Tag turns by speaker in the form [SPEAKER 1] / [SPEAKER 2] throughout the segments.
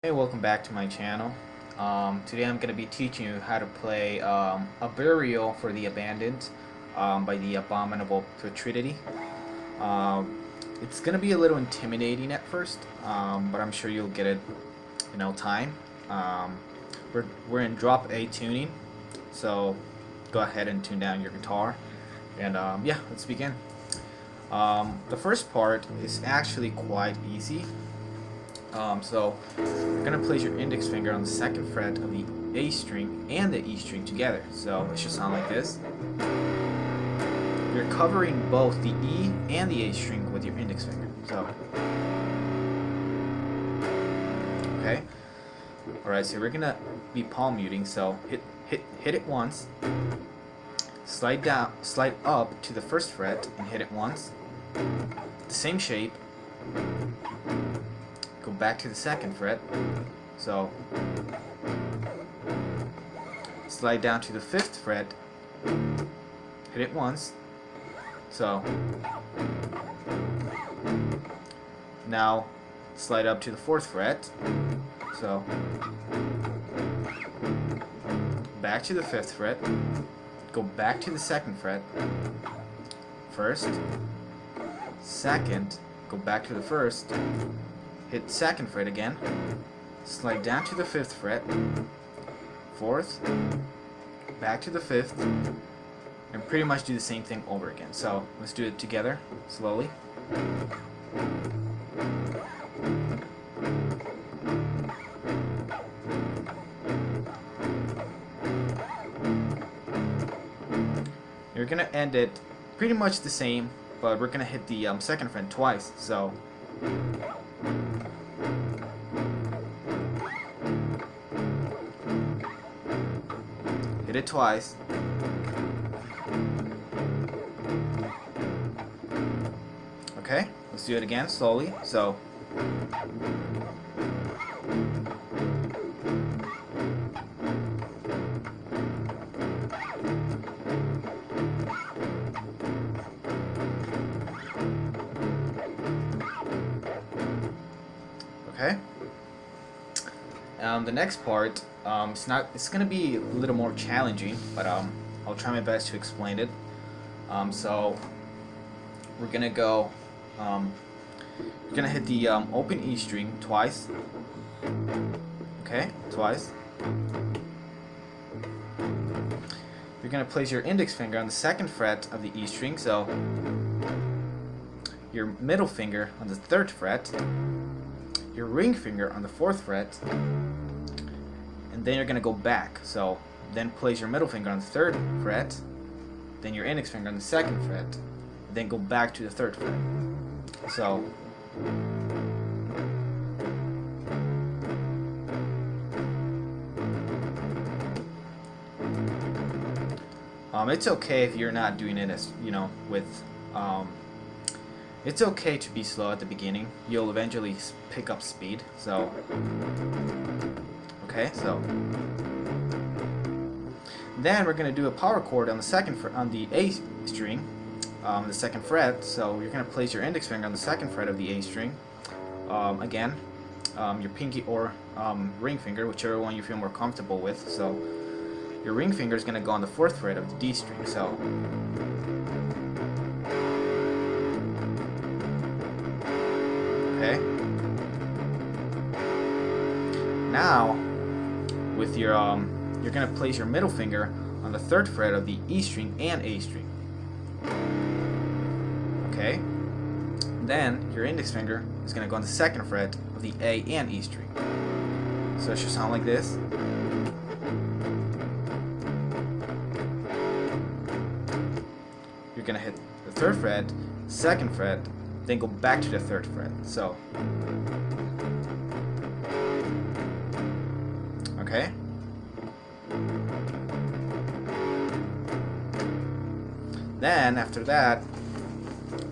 [SPEAKER 1] Hey, welcome back to my channel. Today I'm going to be teaching you how to play a burial for the abandoned by the Abominable Putridity. It's going to be a little intimidating at first, but I'm sure you'll get it in time. We're in drop A tuning, so go ahead and tune down your guitar, and yeah, let's begin. The first part is actually quite easy. So you're going to place your index finger on the second fret of the A string and the E string together. So it should sound like this. You're covering both the E and the A string with your index finger. So, okay. Alright, so we're going to be palm muting. So hit it once. Slide up to the first fret and hit it once. The same shape. Go back to the second fret, so slide down to the fifth fret, hit it once, so now slide up to the fourth fret, so back to the fifth fret, go back to the second fret, first, second, go back to the first, hit second fret again, slide down to the fifth fret, fourth, back to the fifth, and pretty much do the same thing over again. So let's do it together, slowly. You're gonna end it pretty much the same, but we're gonna hit the second fret twice. So hit it twice. Okay, let's do it again slowly. So okay. The next part, it's gonna be a little more challenging, but I'll try my best to explain it. So we're gonna go, you're gonna hit the open E string twice. Okay, twice. You're gonna place your index finger on the second fret of the E string, so your middle finger on the third fret, your ring finger on the fourth fret, and then you're going to go back. So then place your middle finger on the third fret, then your index finger on the second fret, then go back to the third fret. So it's okay if you're not doing it as with it's okay to be slow at the beginning. You'll eventually pick up speed. So, okay, so then we're gonna do a power chord on the on the A string, the second fret. So you're gonna place your index finger on the second fret of the A string. Again, your pinky or ring finger, whichever one you feel more comfortable with. So your ring finger is gonna go on the fourth fret of the D string. So. Okay. Now, with your you're gonna place your middle finger on the third fret of the E string and A string. Okay. Then your index finger is gonna go on the second fret of the A and E string. So it should sound like this. You're gonna hit the third fret, second fret, then go back to the third fret. So, okay. Then after that,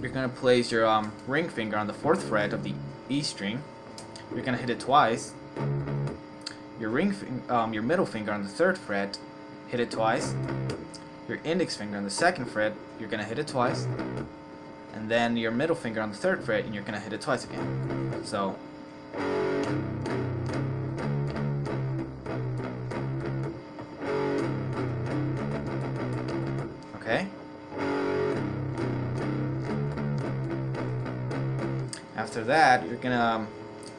[SPEAKER 1] you're gonna place your ring finger on the fourth fret of the E string. You're gonna hit it twice. Your your middle finger on the third fret, hit it twice. Your index finger on the second fret, you're gonna hit it twice. And then your middle finger on the third fret, and you're gonna hit it twice again. So Okay. After that, you're gonna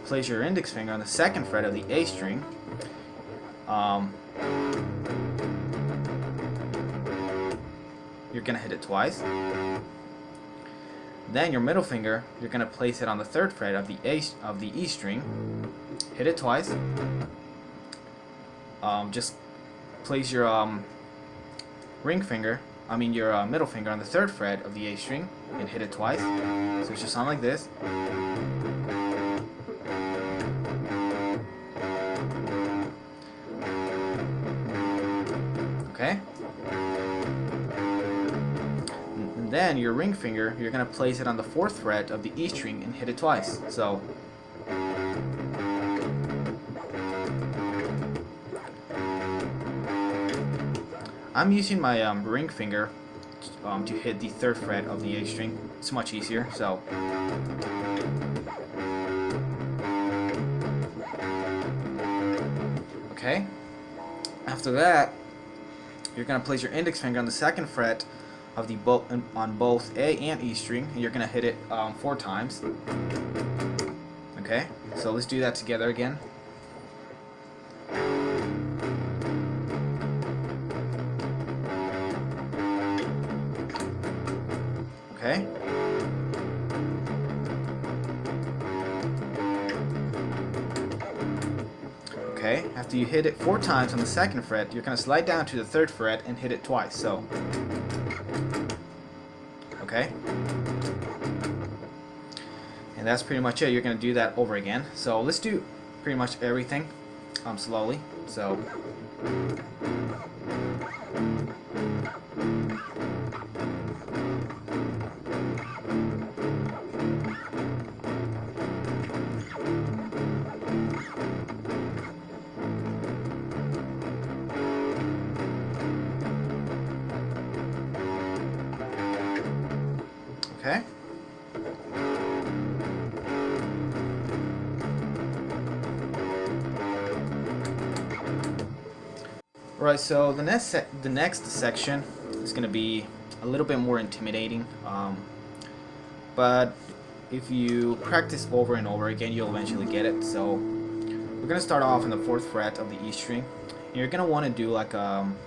[SPEAKER 1] place your index finger on the 2nd fret of the A string. You're gonna hit it twice. Then your middle finger, you're gonna place it on the 3rd fret of the E string. Hit it twice. Just place your middle finger on the 3rd fret of the A string and hit it twice. So it should sound like this. Okay. And then your ring finger, you're gonna place it on the 4th fret of the E string and hit it twice. So I'm using my ring finger to hit the 3rd fret of the A string. It's much easier. So okay. After that, you're gonna place your index finger on the 2nd fret of the on both A and E string, and you're gonna hit it 4 times. Okay. So let's do that together again. Okay. Okay, after you hit it 4 times on the 2nd fret, you're going to slide down to the 3rd fret and hit it twice. So, okay. And that's pretty much it. You're going to do that over again. So let's do pretty much everything slowly. So. Okay. Right, so the next section is going to be a little bit more intimidating, but if you practice over and over again, you'll eventually get it. So we're going to start off in the 4th fret of the E string. And you're going to want to do like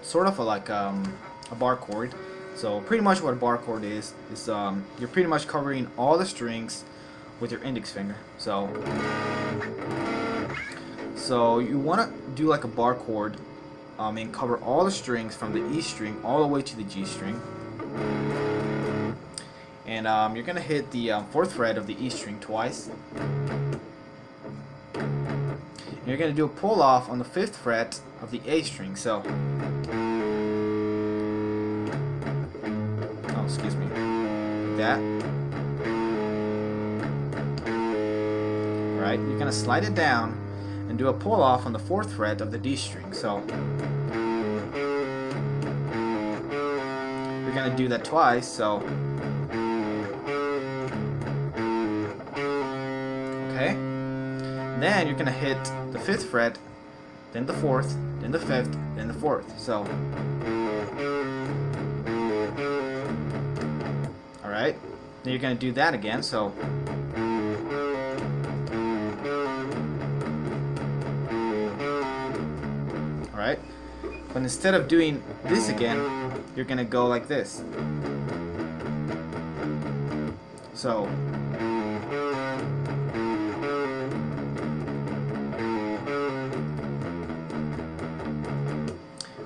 [SPEAKER 1] sort of a bar chord. So pretty much what a bar chord is you're pretty much covering all the strings with your index finger. So you want to do like a bar chord and cover all the strings from the E string all the way to the G string. And you're going to hit the 4th fret of the E string twice. And you're going to do a pull off on the 5th fret of the A string. So excuse me, like that. Alright, you're going to slide it down and do a pull off on the 4th fret of the D string. So you're going to do that twice. So okay, then you're going to hit the 5th fret, then the 4th, then the 5th, then the 4th. So alright, then you're going to do that again. So alright, but instead of doing this again, you're going to go like this. So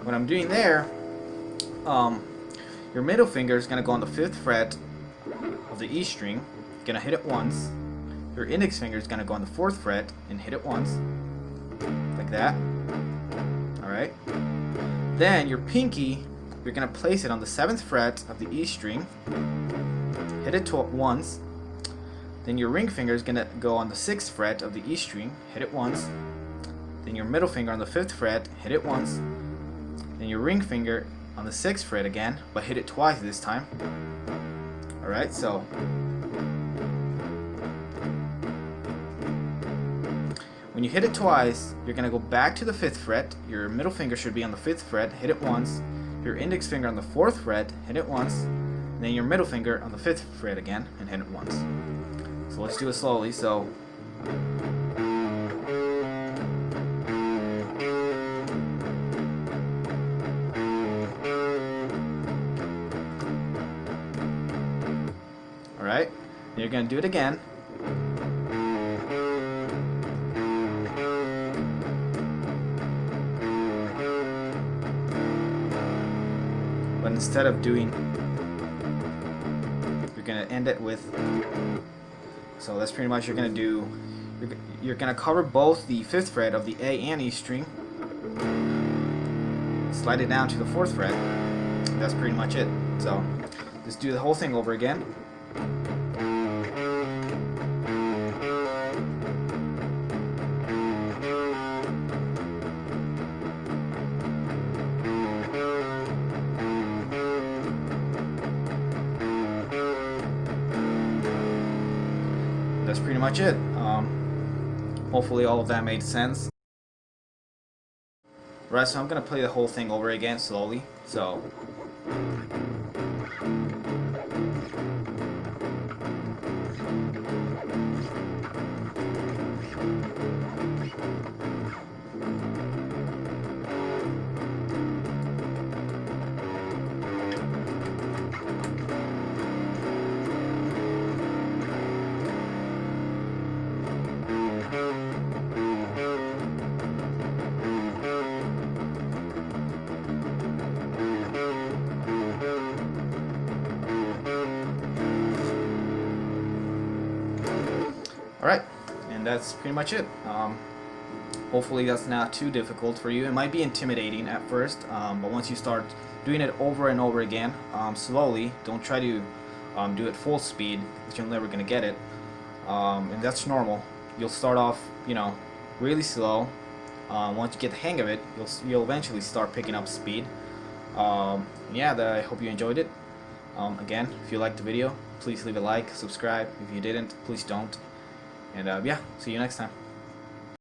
[SPEAKER 1] what I'm doing there, your middle finger is going to go on the 5th fret of the E string, you're going to hit it once. Your index finger is going to go on the 4th fret and hit it once, like that. Alright. Then your pinky, you're going to place it on the 7th fret of the E string, hit it once. Then your ring finger is going to go on the 6th fret of the E string, hit it once. Then your middle finger on the 5th fret, hit it once. Then your ring finger on the 6th fret again, but hit it twice this time. Alright, so when you hit it twice, you're going to go back to the 5th fret. Your middle finger should be on the 5th fret, hit it once. your index finger on the 4th fret, hit it once, and then your middle finger on the 5th fret again, and hit it once. So let's do it slowly. So alright, you're going to do it again. But instead of doing, you're going to end it with, so that's pretty much you're going to do, you're going to cover both the 5th fret of the A and E string, slide it down to the 4th fret, that's pretty much it. So let's do the whole thing over again. That's pretty much it. Hopefully all of that made sense. Right, so I'm gonna play the whole thing over again slowly. So alright, and that's pretty much it. Hopefully that's not too difficult for you. It might be intimidating at first, but once you start doing it over and over again, slowly, don't try to do it full speed, because you're never going to get it. And that's normal. You'll start off, really slow. Once you get the hang of it, you'll eventually start picking up speed. I hope you enjoyed it. Again, if you liked the video, please leave a like, subscribe. If you didn't, please don't. And see you next time.